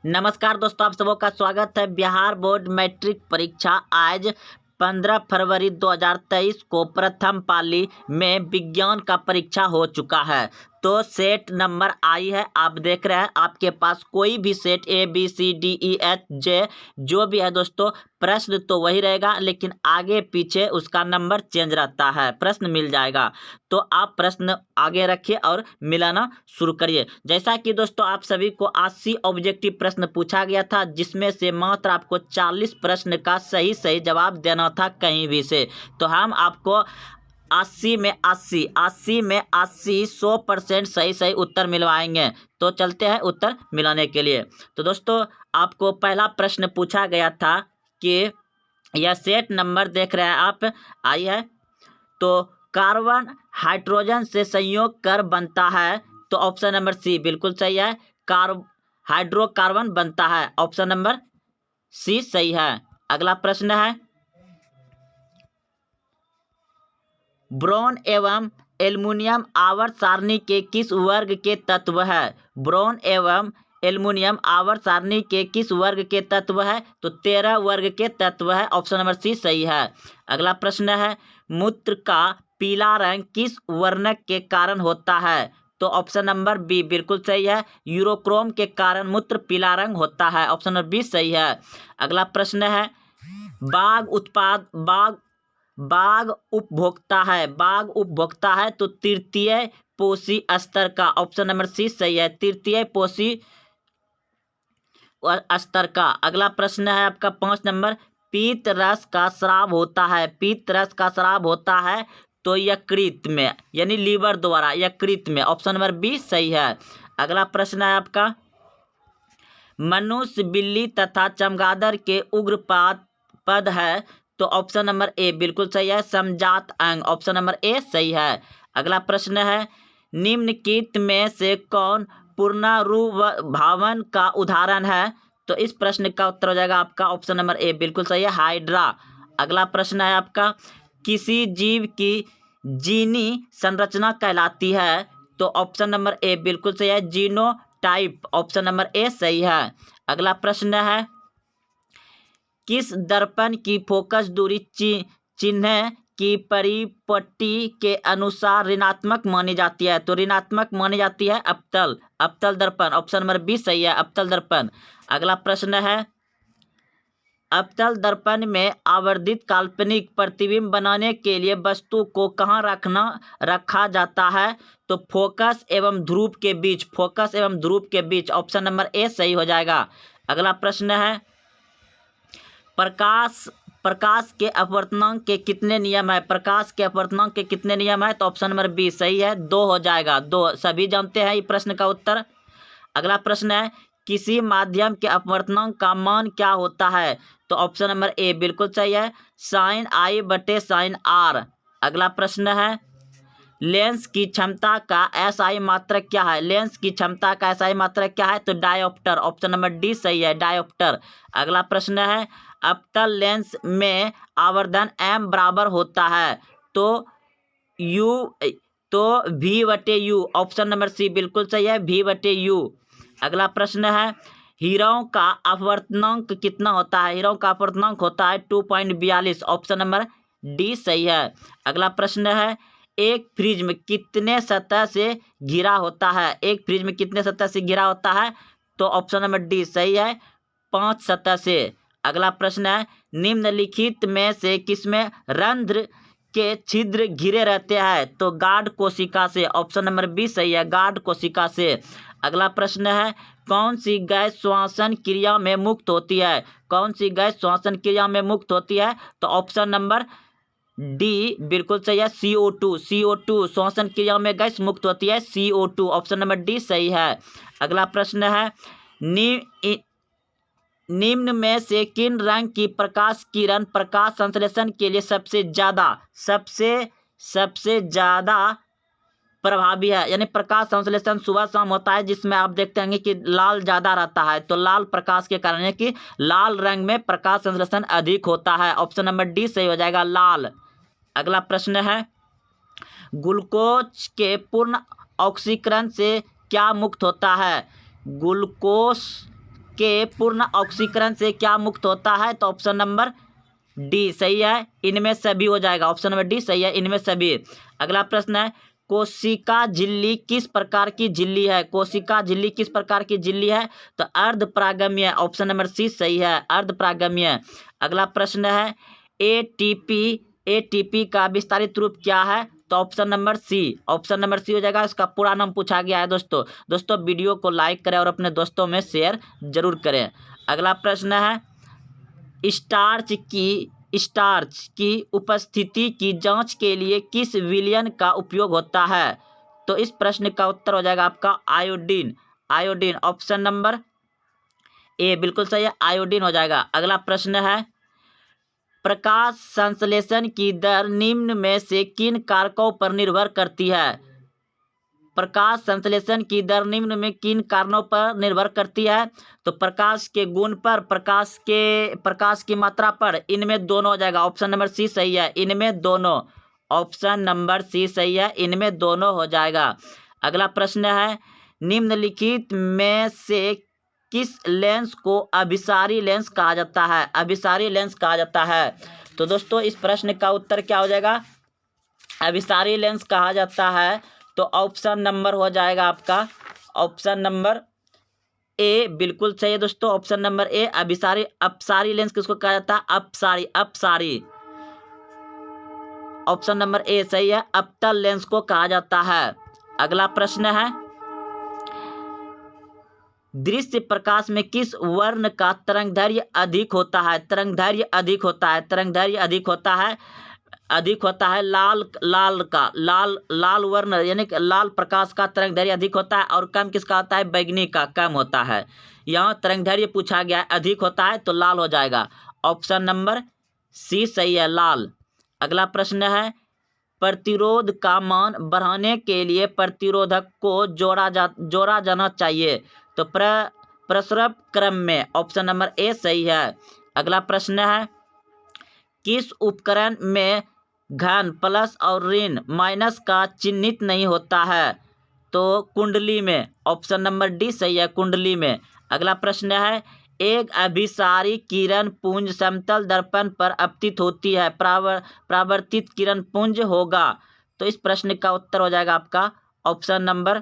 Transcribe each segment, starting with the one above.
नमस्कार दोस्तों, आप सबों का स्वागत है। बिहार बोर्ड मैट्रिक परीक्षा आज 15 फरवरी 2023 को प्रथम पाली में विज्ञान का परीक्षा हो चुका है। तो सेट नंबर आई है, आप देख रहे हैं आपके पास कोई भी सेट ABCDEFJ जो भी है दोस्तों, प्रश्न तो वही रहेगा लेकिन आगे पीछे उसका नंबर चेंज रहता है, प्रश्न मिल जाएगा। तो आप प्रश्न आगे रखिए और मिलाना शुरू करिए। जैसा कि दोस्तों आप सभी को 80 ऑब्जेक्टिव प्रश्न पूछा गया था, जिसमें से मात्र आपको 40 प्रश्न का सही सही जवाब देना था कहीं भी से। तो हम आपको 80 में 80 80 में 80 100% सही सही उत्तर मिलवाएंगे। तो चलते हैं उत्तर मिलाने के लिए। तो दोस्तों आपको पहला प्रश्न पूछा गया था कि यह सेट नंबर देख रहे हैं आप, आई है। तो कार्बन हाइड्रोजन से संयोग कर बनता है, तो ऑप्शन नंबर सी बिल्कुल सही है। हाइड्रोकार्बन बनता है, ऑप्शन नंबर सी सही है। अगला प्रश्न है, ब्रोन एवं एल्युमिनियम आवर्त सारणी के किस वर्ग के तत्व है? ब्रोन एवं एल्युमिनियम आवर्त सारणी के किस वर्ग के तत्व है? तो 13 वर्ग के तत्व है, ऑप्शन नंबर सी सही है। अगला प्रश्न है, मूत्र का पीला रंग किस वर्णक के कारण होता है? तो ऑप्शन नंबर बी बिल्कुल सही है। यूरोक्रोम के कारण मूत्र पीला रंग होता है, ऑप्शन नंबर बी सही है। अगला प्रश्न है, बाघ उपभोक्ता है, तो तृतीय पोषी स्तर का, ऑप्शन नंबर सी सही है। तृतीय पोषी स्तर का। अगला प्रश्न है आपका 5 नंबर, पीत रस का स्राव होता है तो यकृत में, यानी लीवर द्वारा यकृत में, ऑप्शन नंबर बी सही है। अगला प्रश्न है आपका, मनुष्य, बिल्ली तथा चमगादड़ के उग्रपाद पद है, तो ऑप्शन नंबर ए बिल्कुल सही है। समजात अंग, ऑप्शन नंबर ए सही है। अगला प्रश्न है, निम्नलिखित में से कौन पुनरुत्भावन का उदाहरण है? तो इस प्रश्न का उत्तर हो जाएगा आपका ऑप्शन नंबर ए बिल्कुल सही है, हाइड्रा। अगला प्रश्न है आपका, किसी जीव की जीनी संरचना कहलाती है? तो ऑप्शन नंबर ए बिल्कुल सही है, जीनोटाइप, ऑप्शन नंबर ए सही है। अगला प्रश्न है, किस दर्पण की फोकस दूरी चिन्ह की परिपट्टी के अनुसार ऋणात्मक मानी जाती है? तो ऋणात्मक मानी जाती है अवतल दर्पण, ऑप्शन नंबर बी सही है, अवतल दर्पण। अगला प्रश्न है, अवतल दर्पण में आवर्धित काल्पनिक प्रतिबिंब बनाने के लिए वस्तु को कहाँ रखा जाता है? तो फोकस एवं ध्रुव के बीच, ऑप्शन नंबर ए सही हो जाएगा। अगला प्रश्न है, प्रकाश के अपवर्तनांक के कितने नियम है? तो ऑप्शन नंबर बी सही है, 2 हो जाएगा, 2। सभी जानते हैं ये प्रश्न का उत्तर। अगला प्रश्न है, किसी माध्यम के अपवर्तनांक का मान क्या होता है? तो ऑप्शन नंबर ए बिल्कुल सही है, sin I बटे sin R। अगला प्रश्न है, लेंस की क्षमता का SI मात्रक क्या है? तो डायोप्टर, ऑप्शन नंबर डी सही है, डायोप्टर। अगला प्रश्न है, अवतल लेंस में आवर्धन m बराबर होता है, तो V बटे U, ऑप्शन नंबर सी बिल्कुल सही है, V बटे U। अगला प्रश्न है, हीरों का अपवर्तनांक कितना होता है? 2.42, ऑप्शन नंबर डी सही है। अगला प्रश्न है, एक प्रिज्म कितने सतह से घिरा होता है? तो ऑप्शन नंबर डी सही है, 5 सतह से। अगला प्रश्न है, निम्नलिखित में से किसमें रंध्र के छिद्र घिरे रहते हैं? तो गार्ड कोशिका से, ऑप्शन नंबर बी सही है, गार्ड कोशिका से। अगला प्रश्न है, कौन सी गैस श्वसन क्रिया में मुक्त होती है? तो ऑप्शन नंबर डी बिल्कुल सही है, CO2 श्वसन क्रिया में गैस मुक्त होती है, CO2, ऑप्शन नंबर डी सही है। अगला प्रश्न है, निम्न में से किन रंग की प्रकाश किरण प्रकाश संश्लेषण के लिए सबसे ज्यादा प्रभावी है? यानी प्रकाश संश्लेषण सुबह शाम होता है, जिसमें आप देखते होंगे कि लाल ज्यादा रहता है, तो लाल प्रकाश के कारण, यानी कि लाल रंग में प्रकाश संश्लेषण अधिक होता है, ऑप्शन नंबर डी सही हो जाएगा, लाल। अगला प्रश्न है, ग्लूकोज के पूर्ण ऑक्सीकरण से क्या मुक्त होता है? ग्लूकोज के पूर्ण ऑक्सीकरण से क्या मुक्त होता है? तो ऑप्शन नंबर डी सही है, इनमें सभी हो जाएगा। ऑप्शन नंबर डी सही है, इनमें सभी। अगला प्रश्न है, कोशिका झिल्ली किस प्रकार की झिल्ली है? कोशिका झिल्ली किस प्रकार की झिल्ली है? तो अर्धपरागम्य। ऑप्शन नंबर सी सही है, अर्धपरागम्य। अगला प्रश्न है, एटीपी का विस्तारित रूप क्या है? तो option number C, option number C हो जाएगा। इसका पूरा नाम पूछा गया है दोस्तों वीडियो को लाइक करें और अपने दोस्तों में शेयर जरूर करें। अगला प्रश्न है, स्टार्च की उपस्थिति की जांच के लिए किस विलयन का उपयोग होता है? तो इस प्रश्न का उत्तर हो जाएगा आपका आयोडीन। ऑप्शन नंबर ए बिल्कुल सही है, आयोडीन हो जाएगा। अगला प्रश्न है, प्रकाश संश्लेषण की दर निम्न में से किन कारकों पर निर्भर करती है? प्रकाश संश्लेषण की दर निम्न में किन कारणों पर निर्भर करती है? तो प्रकाश के गुण पर, प्रकाश की मात्रा पर, इनमें दोनों हो जाएगा। ऑप्शन नंबर सी सही है, इनमें दोनों। ऑप्शन नंबर सी सही है, इनमें दोनों हो जाएगा। अगला प्रश्न है, निम्नलिखित में से किस लेंस को अभिसारी लेंस कहा जाता है? अभिसारी लेंस कहा जाता है। तो दोस्तों इस प्रश्न का उत्तर क्या हो जाएगा? अभिसारी लेंस कहा जाता है तो ऑप्शन नंबर हो जाएगा आपका ऑप्शन नंबर ए बिल्कुल सही है दोस्तों। ऑप्शन नंबर ए अपसारी लेंस किसको कहा जाता है? अपसारी। ऑप्शन नंबर ए सही है, अपतल लेंस को कहा जाता है। अगला प्रश्न है, दृश्य प्रकाश में किस वर्ण का तरंगदैर्घ्य अधिक होता है? तरंगदैर्घ्य अधिक होता है लाल वर्ण यानी कि लाल प्रकाश का तरंगदैर्घ्य अधिक होता है, और कम किसका होता है? बैगनी का कम होता है। यहाँ तरंगदैर्घ्य पूछा गया है, अधिक होता है तो लाल हो जाएगा। ऑप्शन नंबर सी सही है, लाल। अगला प्रश्न है, प्रतिरोध का मान बढ़ाने के लिए प्रतिरोधक को जोड़ा जाना चाहिए, तो प्रसरप क्रम में। ऑप्शन नंबर ए सही है। अगला प्रश्न है, किस उपकरण में घन प्लस और ऋण माइनस का चिन्हित नहीं होता है? तो कुंडली में। ऑप्शन नंबर डी सही है, कुंडली में। अगला प्रश्न है, एक अभिसारी किरण पुंज समतल दर्पण पर अपतित होती है, परावर्तित किरण पुंज होगा। तो इस प्रश्न का उत्तर हो जाएगा आपका ऑप्शन नंबर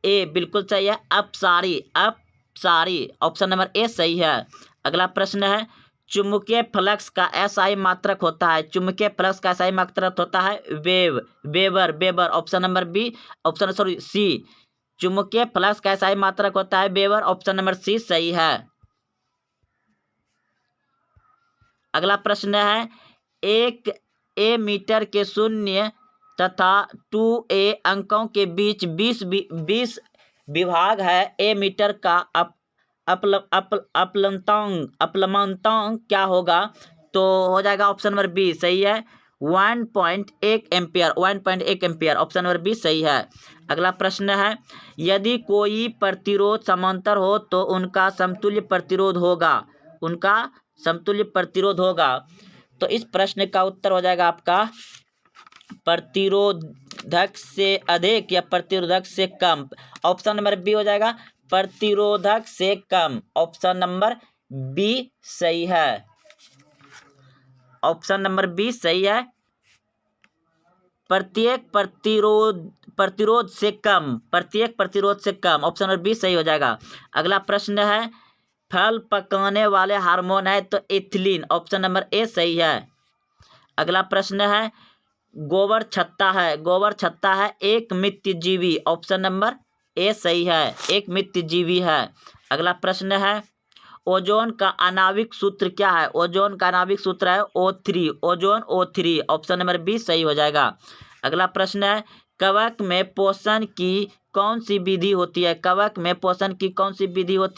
ए बिल्कुल सही है, अपसारी। ऑप्शन नंबर ए सही है। अगला प्रश्न है, चुंबकीय फ्लक्स का एसआई मात्रक होता है। चुंबकीय फ्लक्स का एसआई मात्रक होता है वेबर। ऑप्शन नंबर सी। चुंबकीय फ्लक्स का एसआई मात्रक होता है वेबर। ऑप्शन नंबर सी सही है। अगला प्रश्न है, एक ए मीटर के शून्य तथा 2a अंकों के बीच 20 विभाग है। ए मीटर का अपलमांतांक क्या होगा? तो हो जाएगा ऑप्शन नंबर बी सही है, 1.1 एम्पियर। ऑप्शन नंबर बी सही है। अगला प्रश्न है, यदि कोई प्रतिरोध समांतर हो तो उनका समतुल्य प्रतिरोध होगा। तो इस प्रश्न का उत्तर हो जाएगा आपका प्रतिरोधक से अधिक या प्रतिरोधक से कम। ऑप्शन नंबर बी हो जाएगा, प्रतिरोधक से कम। ऑप्शन नंबर बी सही है। ऑप्शन नंबर बी सही है, प्रत्येक प्रतिरोध से कम। ऑप्शन नंबर बी सही हो जाएगा। अगला प्रश्न है, फल पकाने वाले हार्मोन है तो एथिलीन। ऑप्शन नंबर ए सही है। अगला प्रश्न है, गोबर छत्ता है एक मित्र जीवी। ऑप्शन नंबर ए सही है, एक मित्र जीवी है। अगला प्रश्न है, ओजोन का आणविक सूत्र क्या है? ओजोन का आणविक सूत्र है O3। ऑप्शन नंबर बी सही हो जाएगा। अगला प्रश्न है, कवक में पोषण की कौन सी विधि होती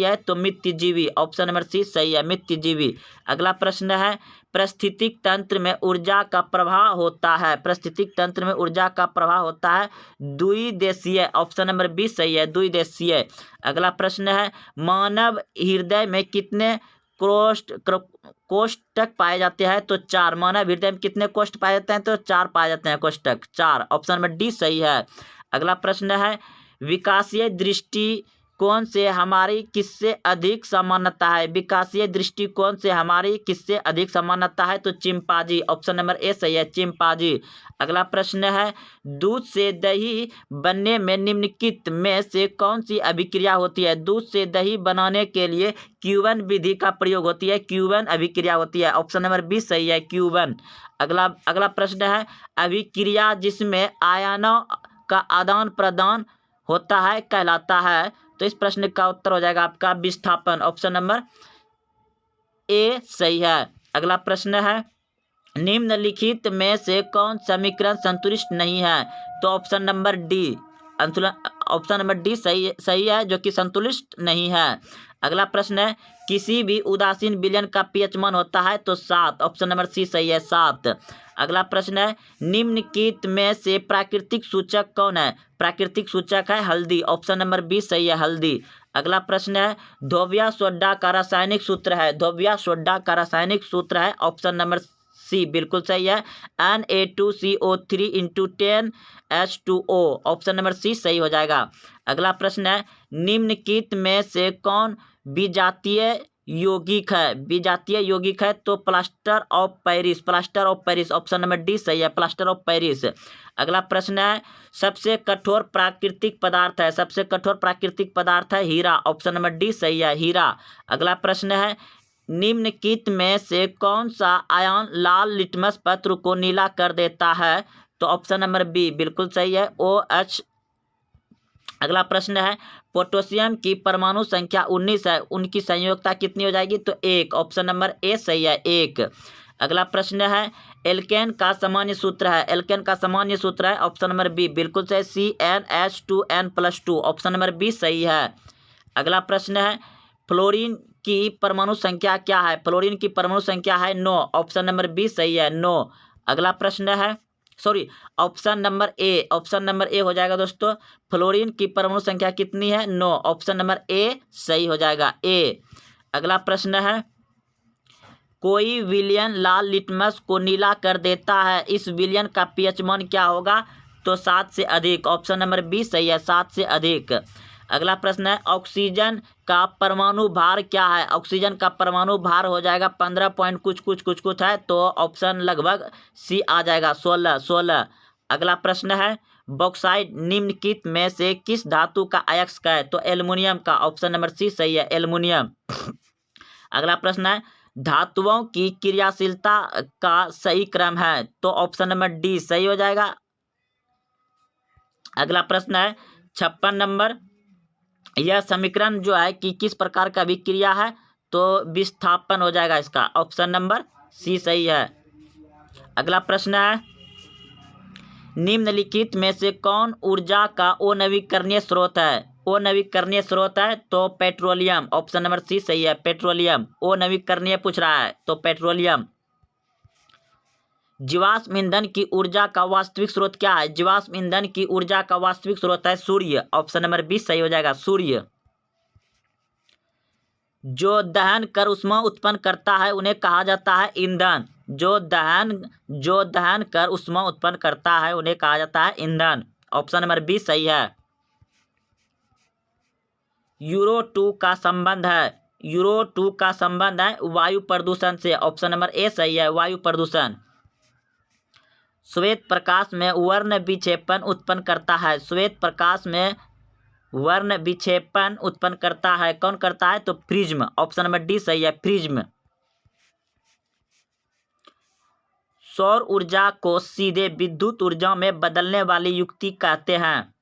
है? तो मित्रजीवी। ऑप्शन नंबर सी सही है, मित्रजीवी। अगला प्रश्न है, पारिस्थितिक तंत्र में ऊर्जा का प्रवाह होता है द्विदेशीय। ऑप्शन नंबर बी सही है, द्विदेशीय। अगला प्रश्न है, मानव हृदय में कितने कोष्ठक पाए जाते हैं? तो 4। मानव हृदय में कितने कोष्ठ पाए जाते हैं? तो 4 पाए जाते हैं कोष्ठक, 4। ऑप्शन नंबर डी सही है। अगला प्रश्न है, विकासीय दृष्टिकोण कौन से हमारी किससे अधिक समानता है? विकासीय दृष्टिकोण से हमारी किससे अधिक समानता है? तो चिंपांजी, ऑप्शन नंबर ए सही है, चिंपांजी। अगला प्रश्न है, दूध से दही बनने में निम्नलिखित में से कौन सी अभिक्रिया होती है? दूध से दही बनाने के लिए क्यूवन विधि का प्रयोग होती है, क्यूवन अभिक्रिया होती है, ऑप्शन नंबर बी सही है, क्यूवन। अगला प्रश्न है, अभिक्रिया जिसमें आयनों का आदान प्रदान होता है कहलाता है? तो इस प्रश्न का उत्तर हो जाएगा आपका विस्थापन, ऑप्शन नंबर ए सही है। अगला प्रश्न है, निम्नलिखित में से कौन समीकरण संतुलित नहीं है? तो option number D, option number D सही है, जो कि संतुलित नहीं है। अगला प्रश्न है, किसी भी उदासीन विलयन का पीएच मान होता है? तो 7, ऑप्शन नंबर सी सही है, 7। अगला प्रश्न है, निम्नलिखित में से प्राकृतिक सूचक कौन है? प्राकृतिक सूचक है हल्दी, ऑप्शन नंबर बी सही है, हल्दी। अगला प्रश्न है, धोबिया सोडा का रासायनिक सूत्र है? धोबिया सोडा का रासायनिक सूत्र है, ऑप्शन नंबर सी बिल्कुल सही है, Na2CO3 × 10H2O, ऑप्शन नंबर सी सही हो जाएगा। अगला प्रश्न है, निम्नलिखित में से कौन विजातीय यौगिक है? विजातीय यौगिक है तो plaster of Paris, plaster of Paris, option number D सही है, प्लास्टर ऑफ पेरिस। अगला प्रश्न है, सबसे कठोर प्राकृतिक पदार्थ है? सबसे कठोर प्राकृतिक पदार्थ है हीरा, ऑप्शन नंबर डी सही है, हीरा। अगला प्रश्न है, निम्नलिखित में से कौन सा आयन लाल लिटमस पत्र को नीला कर देता है? तो ऑप्शन नंबर बी बिल्कुल सही है, OH। अगला प्रश्न है, पोटेशियम की परमाणु संख्या 19 है, उनकी संयोजकता कितनी हो जाएगी? तो 1, ऑप्शन नंबर ए सही है, 1। अगला प्रश्न है, एल्केन का सामान्य सूत्र है? एल्केन का सामान्य सूत्र है, ऑप्शन नंबर बी बिल्कुल सही, CnH2n+2, ऑप्शन नंबर बी सही है। अगला प्रश्न है, फ्लोरीन की परमाणु संख्या क्या है? फ्लोरीन की परमाणु संख्या है 9, ऑप्शन नंबर बी सही है, 9। अगला प्रश्न है, ऑप्शन नंबर ए हो जाएगा दोस्तों, फ्लोरीन की परमाणु संख्या कितनी है? 9, ऑप्शन नंबर ए सही हो जाएगा, ए। अगला प्रश्न है, कोई विलयन लाल लिटमस को नीला कर देता है, इस विलयन का पीएच मान क्या होगा? तो 7 से अधिक, ऑप्शन नंबर बी सही है, 7 से अधिक। अगला प्रश्न है, ऑक्सीजन का परमाणु भार क्या है? ऑक्सीजन का परमाणु भार हो जाएगा 15 पॉइंट कुछ है, तो ऑप्शन लगभग सी आ जाएगा, 16। अगला प्रश्न है, बॉक्साइट निम्नलिखित में से किस धातु का अयस्क है? तो एल्युमिनियम का, ऑप्शन नंबर सी सही है, एल्युमिनियम। अगला प्रश्न है, धातुओं की क्रियाशीलता का सही क्रम है? तो ऑप्शन नंबर डी सही हो जाएगा। अगला प्रश्न है 56 नंबर, यह समीकरण जो है कि किस प्रकार का अभिक्रिया है? तो विस्थापन हो जाएगा इसका, ऑप्शन नंबर सी सही है। अगला प्रश्न है, निम्नलिखित में से कौन ऊर्जा का अनवीकरणीय स्रोत है? अनवीकरणीय स्रोत है तो पेट्रोलियम, ऑप्शन नंबर सी सही है, पेट्रोलियम। अनवीकरणीय पूछ रहा है तो पेट्रोलियम। जीवाश्म ईंधन की ऊर्जा का वास्तविक स्रोत क्या है? जीवाश्म ईंधन की ऊर्जा का वास्तविक स्रोत है सूर्य, ऑप्शन नंबर बी सही हो जाएगा, सूर्य। जो दहन कर ऊष्मा उत्पन्न करता है उन्हें कहा जाता है ईंधन। जो दहन कर ऊष्मा उत्पन्न करता है उन्हें कहा जाता है ईंधन, ऑप्शन नंबर बी सही है। यूरो 2 का संबंध है वायु प्रदूषण से, ऑप्शन नंबर ए सही है, वायु प्रदूषण। श्वेत प्रकाश में वर्ण विक्षेपण उत्पन्न करता है? श्वेत प्रकाश में वर्ण विक्षेपण उत्पन्न करता है, कौन करता है? तो प्रिज्म, ऑप्शन नंबर डी सही है, प्रिज्म। सौर ऊर्जा को सीधे विद्युत ऊर्जा में बदलने वाली युक्ति कहते हैं?